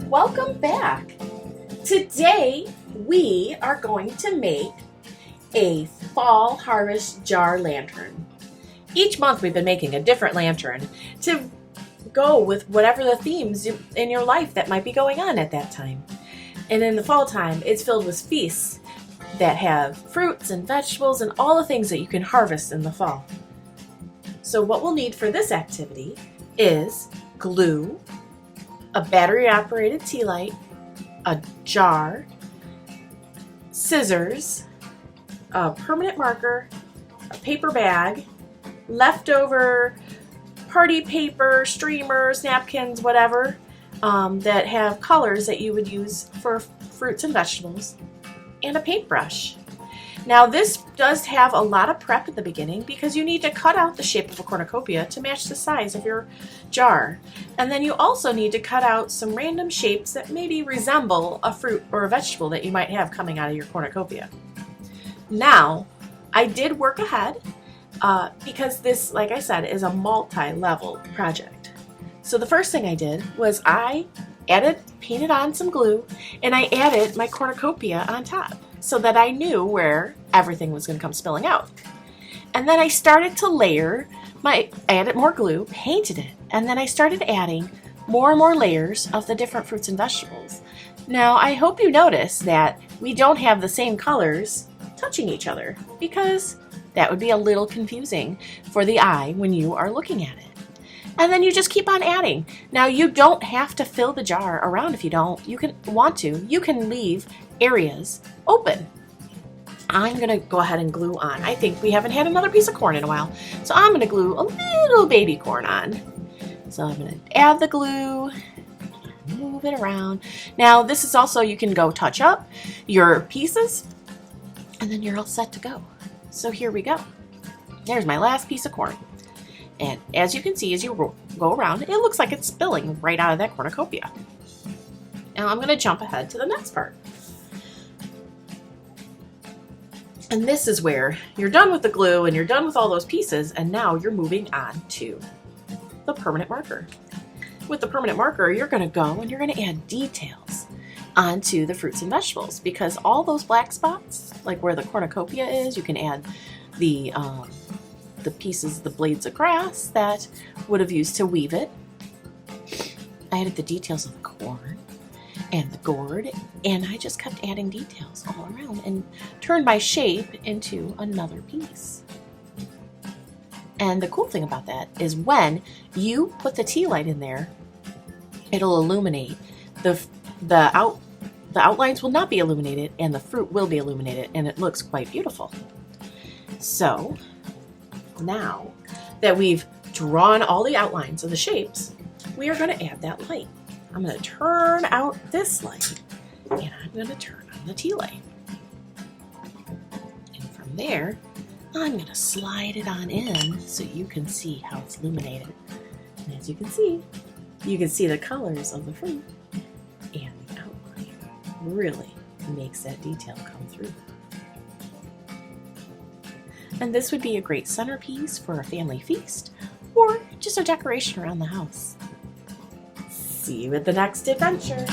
Welcome back. Today we are going to make a fall harvest jar lantern. Each month we've been making a different lantern to go with whatever the themes in your life that might be going on at that time. And in the fall time, it's filled with feasts that have fruits and vegetables and all the things that you can harvest in the fall. So what we'll need for this activity is glue, a battery-operated tea light, a jar, scissors, a permanent marker, a paper bag, leftover party paper, streamers, napkins, whatever, that have colors that you would use for fruits and vegetables, and a paintbrush. Now this does have a lot of prep at the beginning because you need to cut out the shape of a cornucopia to match the size of your jar. And then you also need to cut out some random shapes that maybe resemble a fruit or a vegetable that you might have coming out of your cornucopia. Now, I did work ahead because this, like I said, is a multi-level project. So the first thing I did was I painted on some glue, and I added my cornucopia on top so that I knew where everything was going to come spilling out. And then I started to layer I added more glue, painted it, and then I started adding more and more layers of the different fruits and vegetables. Now, I hope you notice that we don't have the same colors touching each other because that would be a little confusing for the eye when you are looking at it. And then you just keep on adding. Now, you don't have to fill the jar around if you don't. You can leave areas open. I'm going to go ahead and glue on. I think we haven't had another piece of corn in a while. So I'm going to glue a little baby corn on. So I'm going to add the glue, move it around. Now, this is also, you can go touch up your pieces, and then you're all set to go. So here we go. There's my last piece of corn. And as you can see, as you go around, it looks like it's spilling right out of that cornucopia. Now I'm going to jump ahead to the next part. And this is where you're done with the glue and you're done with all those pieces, and now you're moving on to the permanent marker. With the permanent marker, you're going to go and you're going to add details onto the fruits and vegetables, because all those black spots, like where the cornucopia is, you can add the pieces, the blades of grass that would have used to weave it. I added the details of the corn and the gourd, and I just kept adding details all around and turned my shape into another piece. And the cool thing about that is when you put the tea light in there, it'll illuminate. The outlines will not be illuminated, and the fruit will be illuminated, and it looks quite beautiful. So now that we've drawn all the outlines of the shapes, we are going to add that light. I'm going to turn out this light, and I'm going to turn on the tea light. And from there, I'm going to slide it on in so you can see how it's illuminated. And as you can see the colors of the fruit, and the outline really makes that detail come through. And this would be a great centerpiece for a family feast or just a decoration around the house. See you at the next adventure.